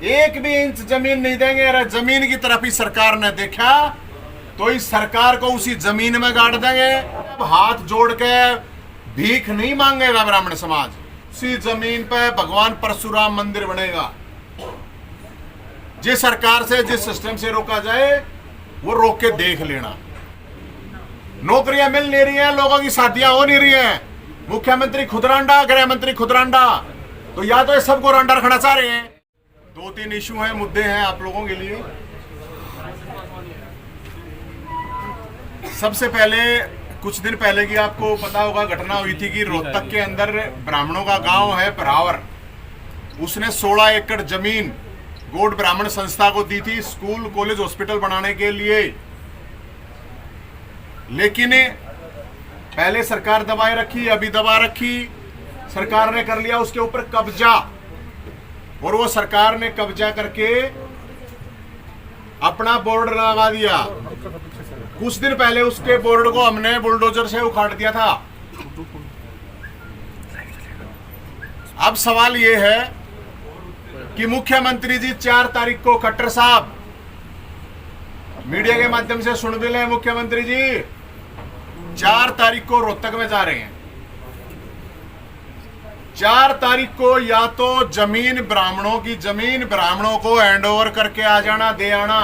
एक भी इंच जमीन नहीं देंगे। अरे जमीन की तरफ ही सरकार ने देखा तो इस सरकार को उसी जमीन में गाड़ देंगे। अब हाथ जोड़ के भीख नहीं मांगेगा ब्राह्मण समाज। उसी जमीन पे भगवान परशुराम मंदिर बनेगा। जिस सरकार से जिस सिस्टम से रोका जाए वो रोक के देख लेना। नौकरियां मिल नहीं रही हैं, लोगों की शादियां हो नहीं रही हैं। मुख्यमंत्री खुदरांडा, गृह मंत्री खुदरांडा, तो या तो ये सबको रांडा रखना चाह रहे हैं। 2-3 इशू हैं, मुद्दे हैं आप लोगों के लिए। सबसे पहले कुछ दिन पहले की आपको पता होगा घटना हुई थी कि रोहतक के अंदर ब्राह्मणों का गांव है परावर, उसने 16 एकड़ जमीन गौड़ ब्राह्मण संस्था को दी थी स्कूल कॉलेज हॉस्पिटल बनाने के लिए। लेकिन पहले सरकार दबाए रखी, अभी दबा रखी, सरकार ने कर लिया उसके ऊपर कब्जा। और वो सरकार ने कब्जा करके अपना बोर्ड लगा दिया। कुछ दिन पहले उसके बोर्ड को हमने बुलडोजर से उखाड़ दिया था। अब सवाल ये है कि मुख्यमंत्री जी 4 तारीख को खट्टर साहब मीडिया के माध्यम से सुन भी लें, मुख्यमंत्री जी 4 तारीख को रोहतक में जा रहे हैं। 4 तारीख को या तो जमीन ब्राह्मणों की जमीन ब्राह्मणों को हैंडओवर करके आ जाना, दे आना,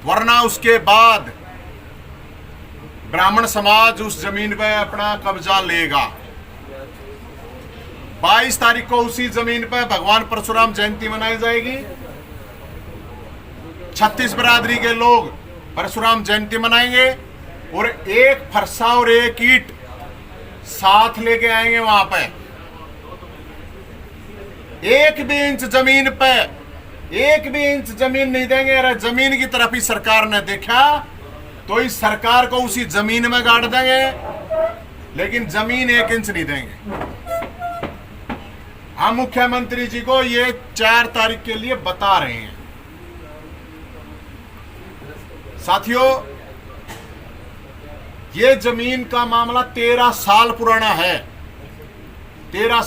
वरना उसके बाद ब्राह्मण समाज उस जमीन पे अपना कब्जा लेगा। 22 तारीख को उसी जमीन पे भगवान परशुराम जयंती मनाई जाएगी। 36 बिरादरी के लोग परशुराम जयंती मनाएंगे और एक फरसा और एक ईंट साथ लेके आएंगे। वहां पे एक भी इंच जमीन पे एक भी इंच जमीन नहीं देंगे। अरे जमीन की तरफ ही सरकार ने देखा तो इस सरकार को उसी जमीन में गाड़ देंगे, लेकिन जमीन 1 इंच नहीं देंगे। हम मुख्यमंत्री जी को ये 4 तारीख के लिए बता रहे हैं। साथियों, ये जमीन का मामला 13 साल पुराना है। 13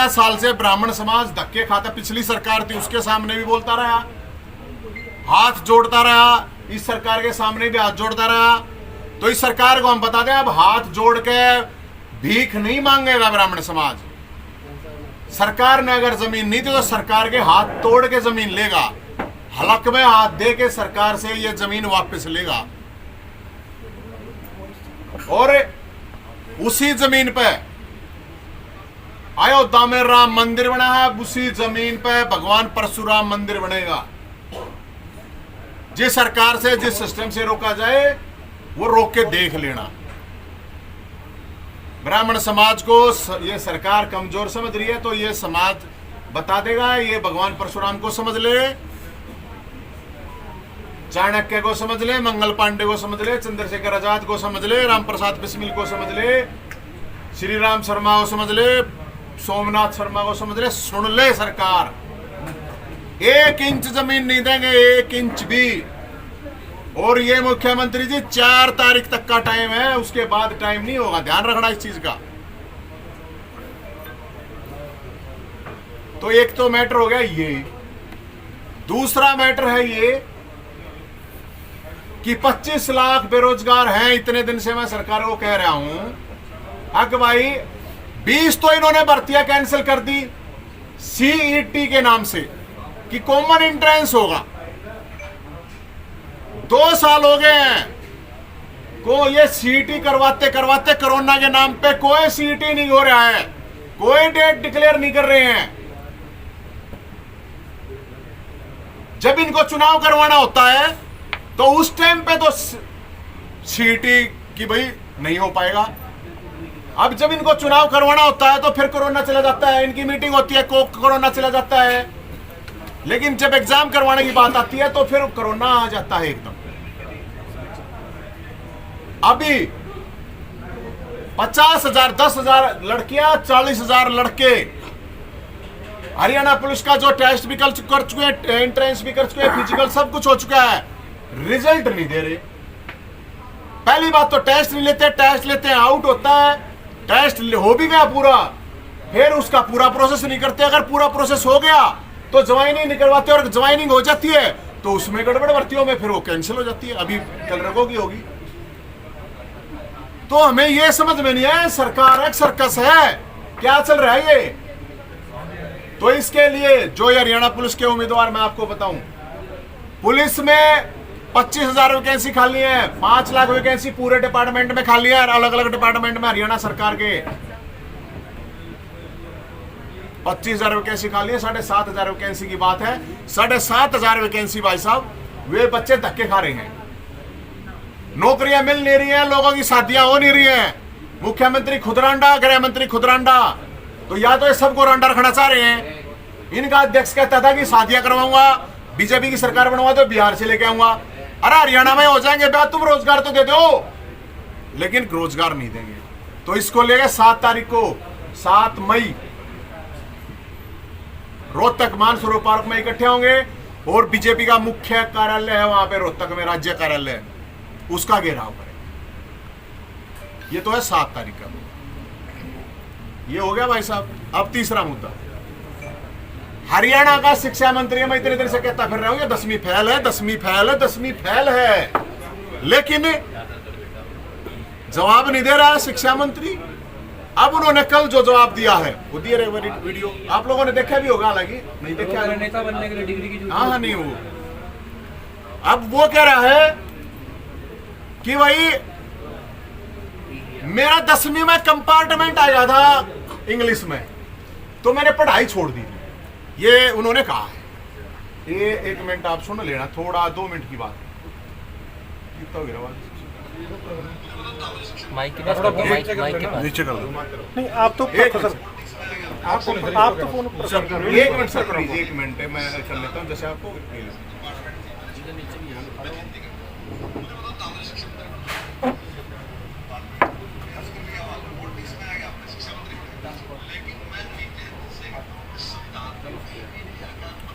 साल से ब्राह्मण समाज धक्के खाता। पिछली सरकार थी उसके सामने भी बोलता रहा, हाथ जोड़ता रहा, इस सरकार के सामने भी हाथ जोड़ता रहा। तो इस सरकार को हम बता दें, अब हाथ जोड़ के भीख नहीं मांगेगा ब्राह्मण समाज। सरकार ने अगर जमीन नहीं दी तो सरकार के हाथ तोड़ के जमीन लेगा, हलक में हाथ दे के सरकार से ये जमीन वापस लेगा। और उसी जमीन पे अयोध्या में राम मंदिर बना है, उसी जमीन पे भगवान परशुराम मंदिर बनेगा। जिस सरकार से जिस सिस्टम से रोका जाए वो रोक के देख लेना। ब्राह्मण समाज को ये सरकार कमजोर समझ रही है तो ये समाज बता देगा। ये भगवान परशुराम को समझ ले, चाणक्य को समझ ले, मंगल पांडे को समझ ले, चंद्रशेखर आजाद को समझ ले, राम प्रसाद बिस्मिल को समझ ले, श्री राम शर्मा को समझ ले, सोमनाथ शर्मा को समझ ले। सुन ले सरकार, 1 इंच जमीन नहीं देंगे, 1 इंच भी। और ये मुख्यमंत्री जी 4 तारीख तक का टाइम है, उसके बाद टाइम नहीं होगा। ध्यान रखना इस चीज का। तो एक तो मैटर हो गया ये। दूसरा मैटर है ये कि 25 लाख बेरोजगार हैं। इतने दिन से मैं सरकार को कह रहा हूं, अग भाई 20 तो इन्होंने भर्तियां कैंसिल कर दी सीईटी के नाम से कि कॉमन एंट्रेंस होगा। 2 साल हो गए हैं को ये सीईटी करवाते करवाते कोरोना के नाम पे कोई सीईटी नहीं हो रहा है, कोई डेट डिक्लेयर नहीं कर रहे हैं। जब इनको चुनाव करवाना होता है तो उस टाइम पे तो सीईटी की भाई नहीं हो पाएगा। अब जब इनको चुनाव करवाना होता है तो फिर कोरोना चला जाता है, इनकी मीटिंग होती है कोरोना चला जाता है। लेकिन जब एग्जाम करवाने की बात आती है तो फिर कोरोना आ जाता है एकदम। अभी 50,000 10,000 लड़कियां, 40,000 लड़के हरियाणा पुलिस का जो टेस्ट भी कर चुके हैं, एंट्रेंस भी कर चुके हैं, फिजिकल सब कुछ हो चुका है, रिजल्ट नहीं दे रहे। पहली बात तो टेस्ट नहीं लेते, टेस्ट लेते हैं आउट होता है, टेस्ट हो भी गया पूरा फिर उसका पूरा प्रोसेस नहीं करते। अगर पूरा प्रोसेस हो गया तो ज्वाइनिंग नहीं करवाते, और ज्वाइनिंग हो जाती है तो उसमें गड़बड़ भर्तियों में फिर वो कैंसिल हो जाती है। अभी कल रखो की होगी। तो हमें ये समझ में नहीं आया, सरकार है सर्कस है, क्या चल रहा है ये। तो इसके लिए जो ये हरियाणा पुलिस के उम्मीदवार, मैं आपको बताऊं, पुलिस में 25,000 वैकेंसी खाली है, 5 लाख वैकेंसी पूरे डिपार्टमेंट में खाली है, अलग अलग डिपार्टमेंट में हरियाणा सरकार के 25,000 वैकेंसी खाली है। 7,500 वैकेंसी की बात है। 7,500 वैकेंसी भाई साहब, वे बच्चे धक्के खा रहे हैं, नौकरियां मिल नहीं रही हैं, लोगों की शादियां हो नहीं रही हैं। मुख्यमंत्री खुदरांडा, गृह मंत्री खुदरांडा, तो या तो ये सबको रांडा रखना चाह रहे हैं। इनका अध्यक्ष कहता था कि शादियां करवाऊंगा, बीजेपी की सरकार बनवा दो, बिहार से लेके आऊंगा। अरे हरियाणा में हो जाएंगे ब्याह, तुम रोजगार तो दे दो, लेकिन रोजगार नहीं देंगे। तो इसको लेके 7 तारीख को, 7 मई रोहतक मानसरोवर पार्क में इकट्ठे होंगे, और बीजेपी का मुख्य कार्यालय है वहां पे रोहतक में, राज्य कार्यालय, उसका घेराव करें। ये तो है 7 तारीख का। ये हो गया भाई साहब। अब तीसरा मुद्दा, हरियाणा का शिक्षा मंत्री, मैं इतने देर से कहता फिर रहा हूं, ये 10वीं फेल है, 10वीं फेल है, 10वीं फेल है, लेकिन जवाब नहीं दे रहा है शिक्षा मंत्री। अब उन्होंने कल जो जवाब दिया है वो दिए रहे वीडियो, आप लोगों ने देखा भी होगा, हालांकि नहीं देखा, नेता बनने के लिए डिग्री की हाँ नहीं वो। अब वो कह रहा है कि भाई मेरा 10वीं में कंपार्टमेंट आया था इंग्लिश में, तो मैंने पढ़ाई छोड़ दी। ये उन्होंने कहा है। ये 1 मिनट आप सुन लेना, थोड़ा 2 मिनट की बात। कितना हो गया माइक के पास, माइक के पास नीचे कर लो। नहीं आप तो आप तो फोन पर 1 मिनट सर, प्लीज 1 मिनट मैं कर लेता हूँ, जैसे आपको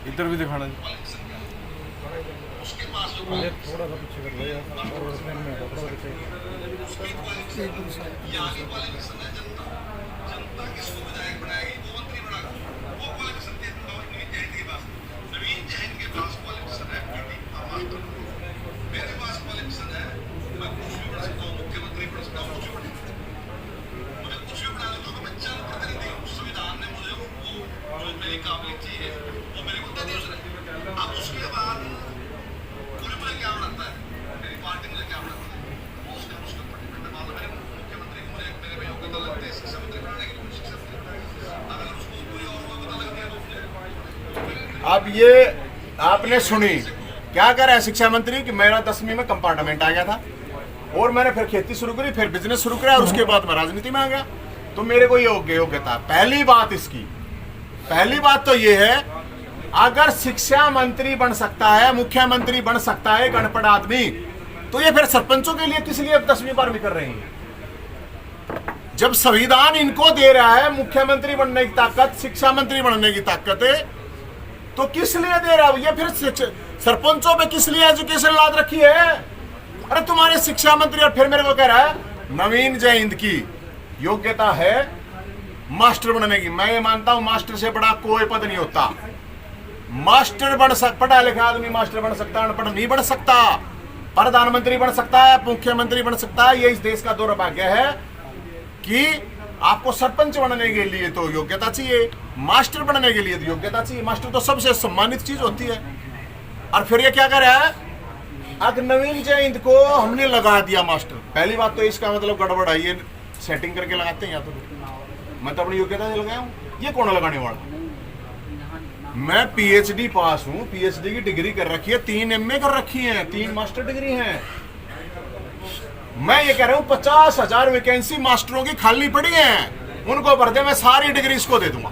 इधर भी दिखाना जी। थोड़ा सा पीछे कर लो यार, थोड़ा पीछे। अब ये आपने सुनी क्या कह रहा है शिक्षा मंत्री कि मेरा 10वीं में कंपार्टमेंट आ गया था, और मैंने फिर खेती शुरू करी, फिर बिजनेस शुरू किया, और उसके बाद मैं राजनीति में आ गया, तो मेरे को योग्यता। पहली बात इसकी, पहली बात तो ये है, अगर शिक्षा मंत्री बन सकता है, मुख्यमंत्री बन सकता है एक अनपढ़ आदमी, तो ये फिर सरपंचों के लिए किस लिए 10वीं 12वीं कर रहे हैं? जब संविधान इनको दे रहा है मुख्यमंत्री बनने की ताकत, शिक्षा मंत्री बनने की ताकत है, तो किस लिए दे रहा है ये? फिर सरपंचों पे किस लिए एजुकेशन लाद रखी है? अरे तुम्हारे शिक्षा मंत्री, और फिर मेरे को कह रहा है नवीन जयंत की योग्यता है मास्टर बनने की। मैं ये मानता हूं मास्टर से बड़ा कोई पद नहीं होता। मास्टर बन सकता, पढ़ा लिखा आदमी मास्टर बन सकता है, अनपढ़ नहीं बन सकता। प्रधानमंत्री बन सकता है, मुख्यमंत्री बन सकता है। ये इस देश का दुर्भाग्य है कि आपको सरपंच बनने के लिए तो योग्यता चाहिए, मास्टर बनने के लिए तो योग्यता चाहिए। मास्टर तो सबसे सम्मानित चीज होती है। और फिर ये क्या कर रहा है, अगर नवीन जयंत को हमने लगा दिया मास्टर। पहली बात तो इसका मतलब गड़बड़ है, ये सेटिंग करके लगाते हैं या तो मैं तो अपनी योग्यता से लगाया हूँ। ये कौन लगाने वाला? मैं पीएचडी पास हूँ, पीएचडी की डिग्री कर रखी है, 3 एमए कर रखी है, 3 मास्टर डिग्री है। मैं ये कह रहा हूँ 50,000 वैकेंसी मास्टरों की खाली पड़ी है, उनको भर दे, मैं सारी डिग्री इसको दे दूंगा।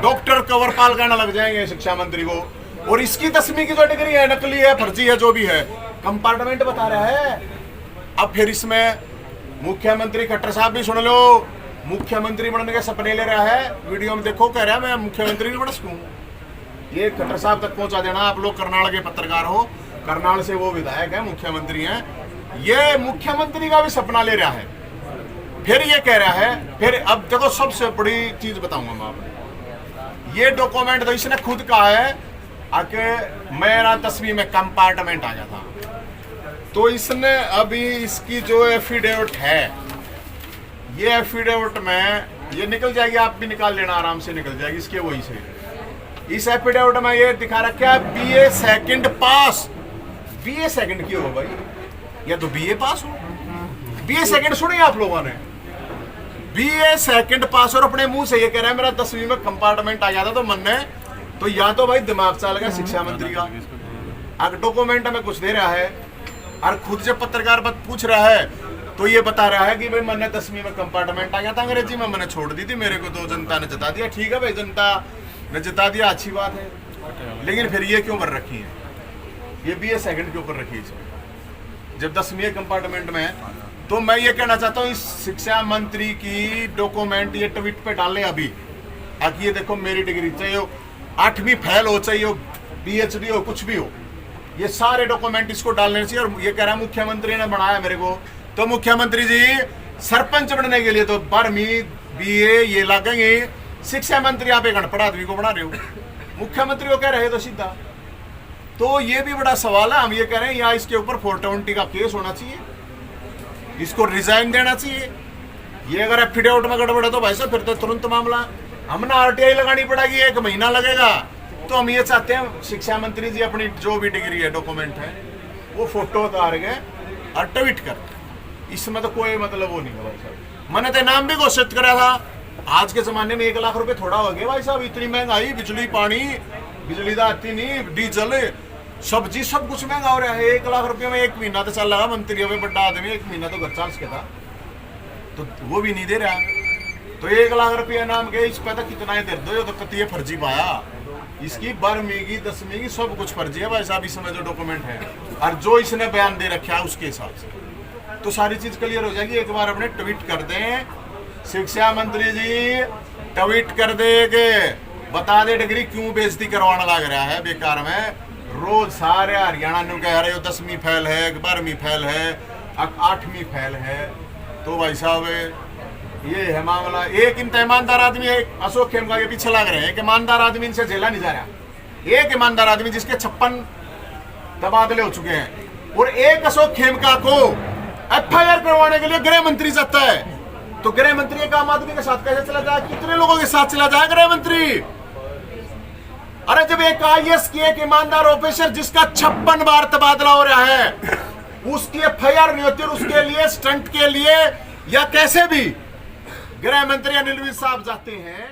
डॉक्टर कंवरपाल कहने लग जाएंगे शिक्षा मंत्री को। और इसकी 10वीं की जो डिग्री है, नकली है, फर्जी है, जो भी है, कंपार्टमेंट बता रहा है। अब फिर इसमें मुख्यमंत्री खट्टर साहब भी सुन लो, मुख्यमंत्री बनने के सपने ले रहा है। वीडियो में देखो, कह रहा है मैं मुख्यमंत्री नहीं बन सकूं। ये खट्टर साहब तक पहुंचा देना। आप लोग करनाल के पत्रकार हो, करनाल से वो विधायक है, मुख्यमंत्री हैं, ये मुख्यमंत्री का भी सपना ले रहा है। फिर ये कह रहा है, फिर अब देखो सबसे बड़ी चीज बताऊंगा मैं आपको। ये डॉक्यूमेंट तो इसने खुद कहा है आके मेरा 10वीं में कंपार्टमेंट आ गया था। तो इसने अभी इसकी जो एफिडेविट है, ये एफिडेविट में ये निकल जाएगी, आप भी निकाल लेना, आराम से निकल जाएगी इसके वही से। इस एफिडेविट में ये दिखा रखा है बीए सेकंड पास। बीए सेकंड की हो भाई, या तो बीए पास हो। बीए सेकंड सुनिए आप लोगों ने, बीए सेकंड पास और अपने मुंह से ये कह रहा है मेरा 10वीं में कंपार्टमेंट आ गया था। तो मन ने तो या तो भाई दिमाग चल गया शिक्षा मंत्री का, अगर डॉक्यूमेंट में कुछ दे रहा है और खुद से पत्रकार पूछ रहा है तो ये बता रहा है कि भाई मैंने 10वीं में कंपार्टमेंट आ गया था, अंग्रेजी में मैंने छोड़ दी थी, मेरे को तो जनता ने जता दिया। ठीक है भाई, जनता ने जता दिया, अच्छी बात है, लेकिन फिर ये क्यों कर रखी है? ये बीए सेकंड के ऊपर रखी है जब 10वीं कंपार्टमेंट में है। तो मैं ये कहना चाहता हूँ, इस शिक्षा मंत्री की डॉक्यूमेंट ये ट्वीट पे डालें अभी, ताकि ये देखो मेरी डिग्री चाहिए 8वीं फेल हो, चाहिए पीएचडी हो, कुछ भी हो, ये सारे डॉक्यूमेंट इसको डालने चाहिए। और ये कह रहा है मुख्यमंत्री ने बनाया मेरे को, तो मुख्यमंत्री जी सरपंच बनने के लिए तो 12वीं बीए ये लगेंगे। शिक्षा मंत्री आप एक अनपढ़ आदमी को बना रहे हो, मुख्यमंत्री को कह रहे हो तो सीधा। तो ये भी बड़ा सवाल है। हम ये कह रहे हैं यहाँ इसके ऊपर 420 का केस होना चाहिए, इसको रिजाइन देना चाहिए। ये अगर एफिडेविट में गड़बड़ है तो भाई साहब फिर तो तुरंत मामला, हमने आरटीआई लगानी पड़ेगी, 1 महीना लगेगा। तो हम ये चाहते हैं शिक्षा मंत्री जी अपनी जो भी डिग्री है, डॉक्यूमेंट है, वो फोटो उतार के और ट्वीट कर, इसमें तो कोई मतलब वो नहीं है भाई साहब। मैंने तो नाम भी घोषित करा था, आज के जमाने में 1 लाख रुपए थोड़ा हो गया भाई साहब, इतनी महंगाई, बिजली पानी, बिजली आती नहीं, डीजल, सब्जी, सब कुछ महंगा हो रहा है। 1 लाख रुपए में 1 महीना तो चल रहा, मंत्री हो बड़ा आदमी, 1 महीना तो घर चाल के था, तो वो भी नहीं दे रहा। तो 1 लाख रुपया नाम के इस पे तो कितना ही दे दो, तो कतिये फर्जी पाया। इसकी 12वीं की 10वीं की सब कुछ फर्जी है भाई साहब, इसमें जो डॉक्यूमेंट है और जो इसने बयान दे रखा है उसके हिसाब से तो सारी चीज क्लियर हो जाएगी। एक बार अपने ट्वीट कर दें, शिक्षा मंत्री जी ट्वीट कर दे के बता दे डिग्री क्यों बेइज्जती करवाना लग रहा है बेकार में। रोज सारे हरियाणा ने कह रहे हो 10वीं फेल है, 12वीं फेल है, 8वीं फेल है। तो भाई साहब ये है मामला। एक ईमानदार आदमी है, अशोक खेमका के पीछे लग रहे हैं, एक ईमानदार आदमी इनसे जेला नहीं जा रहा। एक ईमानदार आदमी जिसके 56 तबादले हो चुके हैं, और एक अशोक खेमका को एफआईआर करवाने के लिए गृह मंत्री जाता है। तो गृह मंत्री एक आम आदमी के साथ कैसे चला जाए? कितने लोगों के साथ चला जाए गृह मंत्री? अरे जब एक आईएएस की एक ईमानदार ऑफिसर जिसका 56 बार तबादला हो रहा है, उसकी एफआईआर नहीं होती, और उसके लिए स्टंट के लिए या कैसे भी गृह मंत्री अनिल विज साहब जाते हैं।